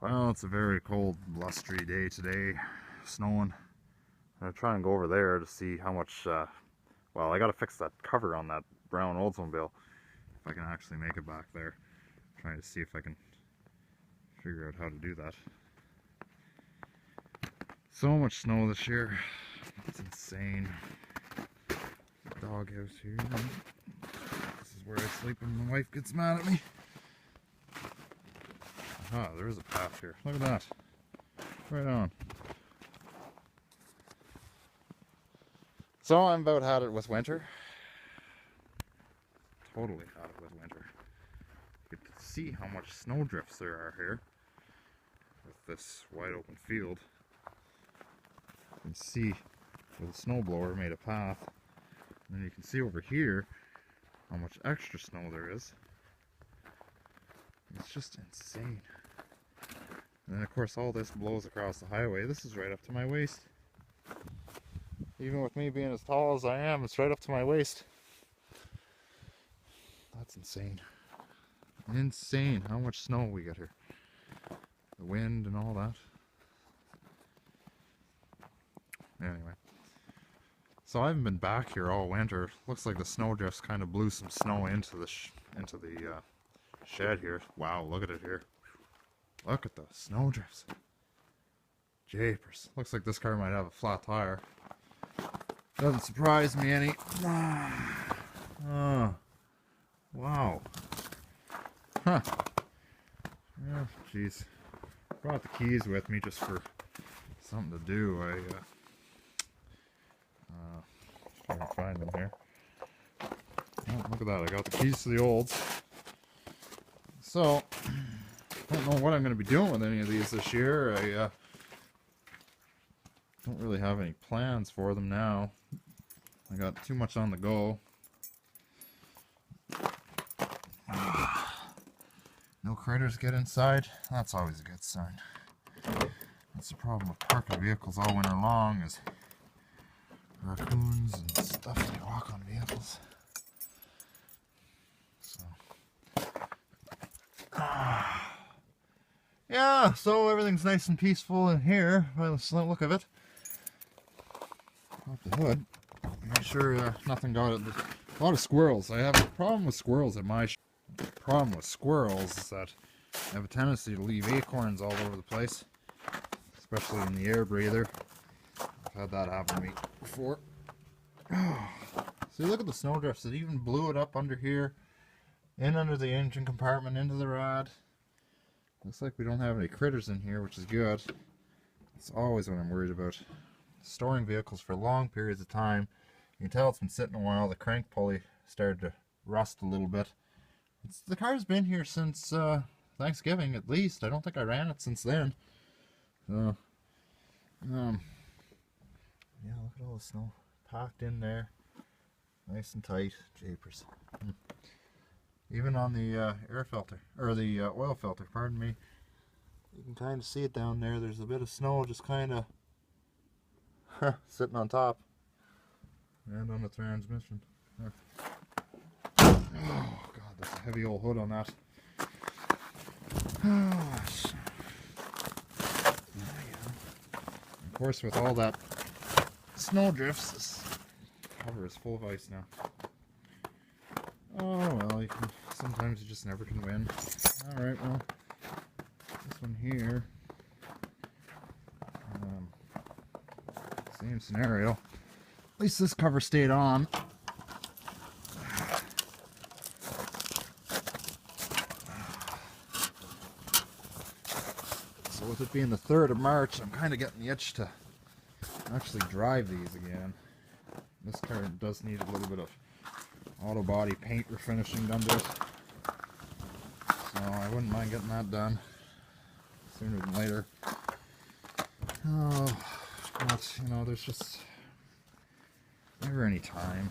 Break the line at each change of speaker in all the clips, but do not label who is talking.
Well, it's a very cold, blustery day today, snowing. I'm gonna try and go over there to see how much, well, I gotta fix that cover on that brown Oldsmobile, if I can actually make it back there. I'm trying to see if I can figure out how to do that. So much snow this year, it's insane. Doghouse here. This is where I sleep when my wife gets mad at me. Ah, there is a path here. Look at that. Right on. So I'm about had it with winter. Totally had it with winter. You get to see how much snow drifts there are here with this wide open field. You can see where the snowblower made a path. And then you can see over here how much extra snow there is. It's just insane. And then of course all this blows across the highway. This is right up to my waist. Even with me being as tall as I am, it's right up to my waist. That's insane. Insane how much snow we get here. The wind and all that. Anyway. So I haven't been back here all winter. Looks like the snow drifts kind of blew some snow into the shed here. Wow, look at it here. Look at the snow drifts. Japers. Looks like this car might have a flat tire. Doesn't surprise me any. Oh, wow. Huh. Oh, jeez. Brought the keys with me just for something to do. Trying to find them here. Oh, look at that. I got the keys to the Olds. So, I don't know what I'm going to be doing with any of these this year. I don't really have any plans for them now. I got too much on the go. No critters get inside. That's always a good sign. That's the problem with parking vehicles all winter long is raccoons and stuff that walk on vehicles. So, yeah, so everything's nice and peaceful in here by the look of it. Off the hood. Make sure nothing got it. A lot of squirrels. I have a problem with squirrels at my The problem with squirrels is that they have a tendency to leave acorns all over the place, especially in the air breather. I've had that happen to me before. See, look at the snow drifts. It even blew it up under here, in under the engine compartment, into the rod. Looks like we don't have any critters in here, which is good. It's always what I'm worried about. Storing vehicles for long periods of time. You can tell it's been sitting a while. The crank pulley started to rust a little bit. The car's been here since Thanksgiving at least. I don't think I ran it since then. Yeah, look at all the snow packed in there, nice and tight. Japers. Even on the air filter, or the oil filter, pardon me, you can kind of see it down there. There's a bit of snow just kind of sitting on top and on the transmission. Oh god, that's a heavy old hood on that. Oh, of course, with all that snow drifts, this cover is full of ice now. Oh well, sometimes you just never can win. Alright, well, this one here, same scenario. At least this cover stayed on. So with it being the 3rd of March, I'm kind of getting the itch to actually drive these again. This car does need a little bit of auto body paint refinishing done to it. So I wouldn't mind getting that done sooner than later. Oh, but you know, there's just never any time.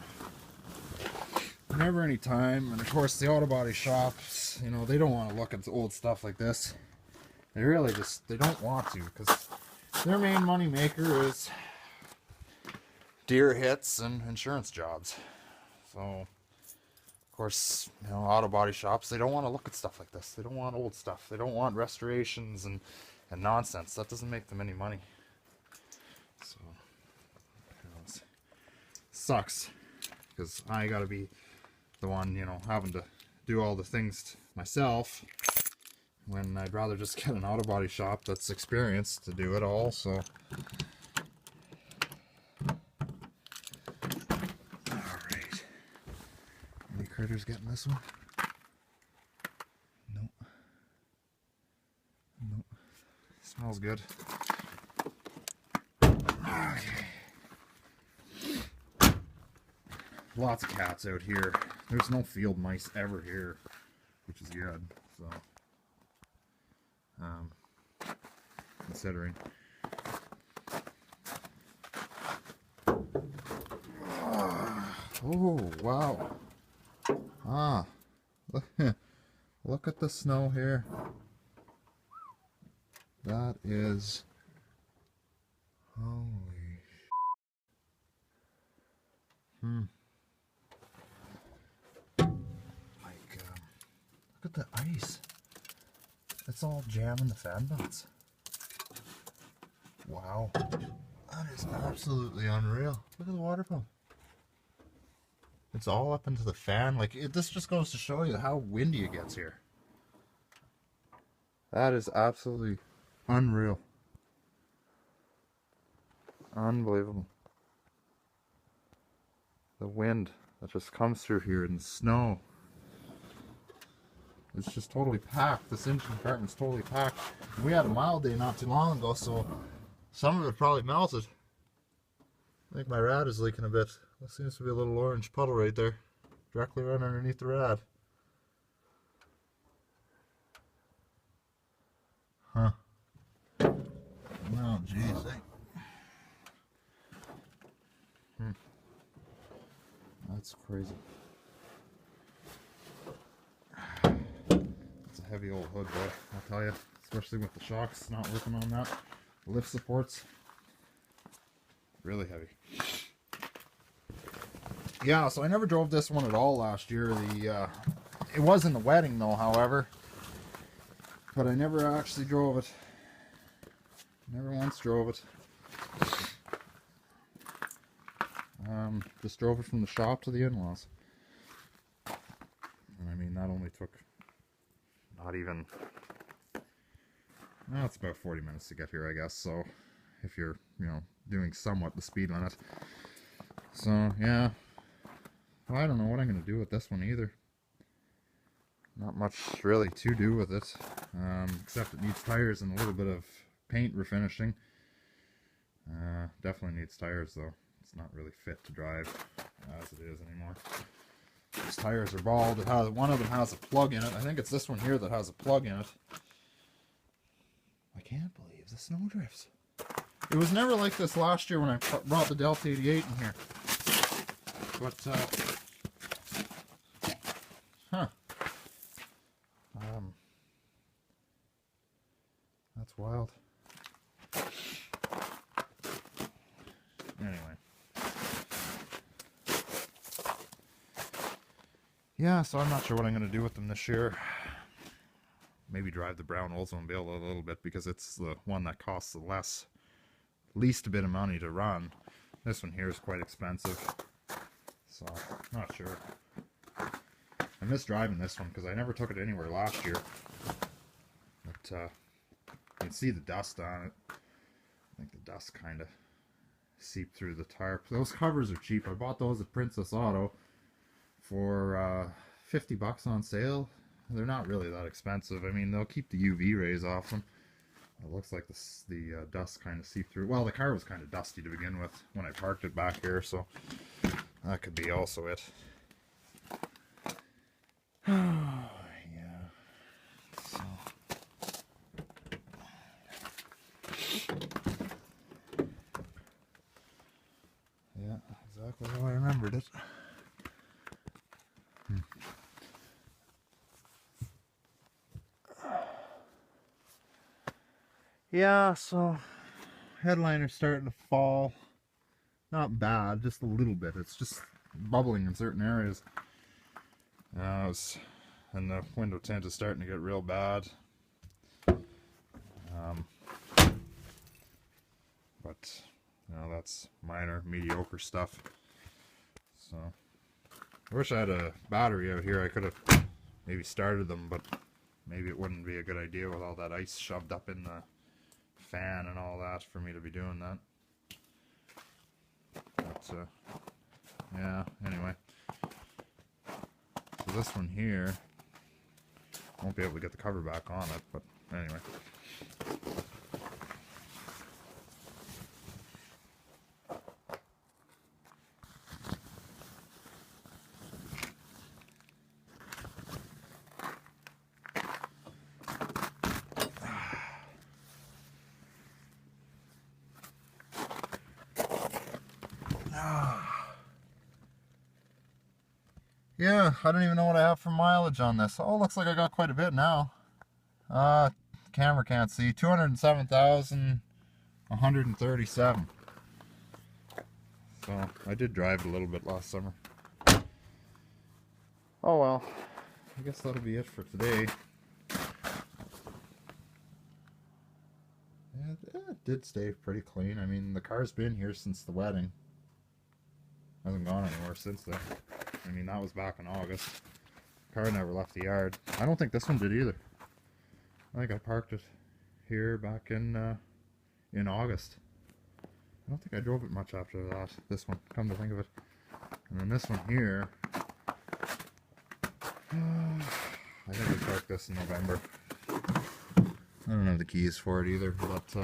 Never any time. And of course the auto body shops, you know, they don't want to look at old stuff like this. They really just, they don't want to, because their main money maker is deer hits and insurance jobs. So course, you know, auto body shops, they don't want to look at stuff like this. They don't want old stuff. They don't want restorations and nonsense. That doesn't make them any money. So, you know, it sucks because I gotta be the one, you know, having to do all the things myself when I'd rather just get an auto body shop that's experienced to do it all. So, alright. Any critters getting this one? Nope. Nope. Smells good. Okay. Lots of cats out here. There's no field mice ever here, which is good. So, considering. Oh, wow. Ah, look at the snow here. That is, holy look at the ice. It's all jamming the fan belts. Wow. That is absolutely unreal. Look at the water pump. It's all up into the fan. Like, this just goes to show you how windy it gets here. That is absolutely unreal. Unbelievable. The wind that just comes through here and the snow. It's just totally packed. This engine compartment's totally packed. We had a mild day not too long ago, so some of it probably melted. I think my rad is leaking a bit. There seems to be a little orange puddle right there, directly right underneath the rad. Huh. Oh, jeez. That's crazy. It's a heavy old hood, boy, I'll tell you. Especially with the shocks not working on that. The lift supports. Really heavy. Yeah, so I never drove this one at all last year. It was in the wedding though, however. But I never actually drove it. Never once drove it. Just drove it from the shop to the in-laws. And I mean, that only took not even, well, it's about 40 minutes to get here, I guess. So if you're, you know, doing somewhat the speed limit. So yeah, well, I don't know what I'm going to do with this one either. Not much really to do with it, except it needs tires and a little bit of paint refinishing. Definitely needs tires though. It's not really fit to drive as it is anymore. These tires are bald. It has, one of them has a plug in it. I think it's this one here that has a plug in it. I can't believe the snow drifts. It was never like this last year when I brought the Delta 88 in here. But, huh. That's wild. Anyway. Yeah, so I'm not sure what I'm going to do with them this year. Maybe drive the brown Oldsmobile a little bit because it's the one that costs the least bit of money to run. This one here is quite expensive. So, not sure. I miss driving this one because I never took it anywhere last year. But, you can see the dust on it. I think the dust kind of seeped through the tire. Those covers are cheap. I bought those at Princess Auto for 50 bucks on sale. They're not really that expensive. I mean, they'll keep the UV rays off them. It looks like the dust kind of seeped through. Well, the car was kind of dusty to begin with when I parked it back here, so that could be also it. Yeah. So. Yeah, exactly how I remembered it. Yeah, so headliner's starting to fall. Not bad, just a little bit. It's just bubbling in certain areas. And the window tint is starting to get real bad. But you know, that's minor, mediocre stuff. So I wish I had a battery out here. I could have maybe started them, but maybe it wouldn't be a good idea with all that ice shoved up in the fan and all that for me to be doing that. But yeah, anyway. So this one here, won't be able to get the cover back on it, but anyway. Yeah, I don't even know what I have for mileage on this. Oh, looks like I got quite a bit now. Camera can't see. 207,137. So, I did drive a little bit last summer. Oh well, I guess that'll be it for today. Yeah, it did stay pretty clean. I mean, the car's been here since the wedding. Hasn't gone anywhere since then. I mean, that was back in August. Car never left the yard. I don't think this one did either. I think I parked it here back in August. I don't think I drove it much after that. This one, come to think of it. And then this one here, I think I parked this in November. I don't have the keys for it either, but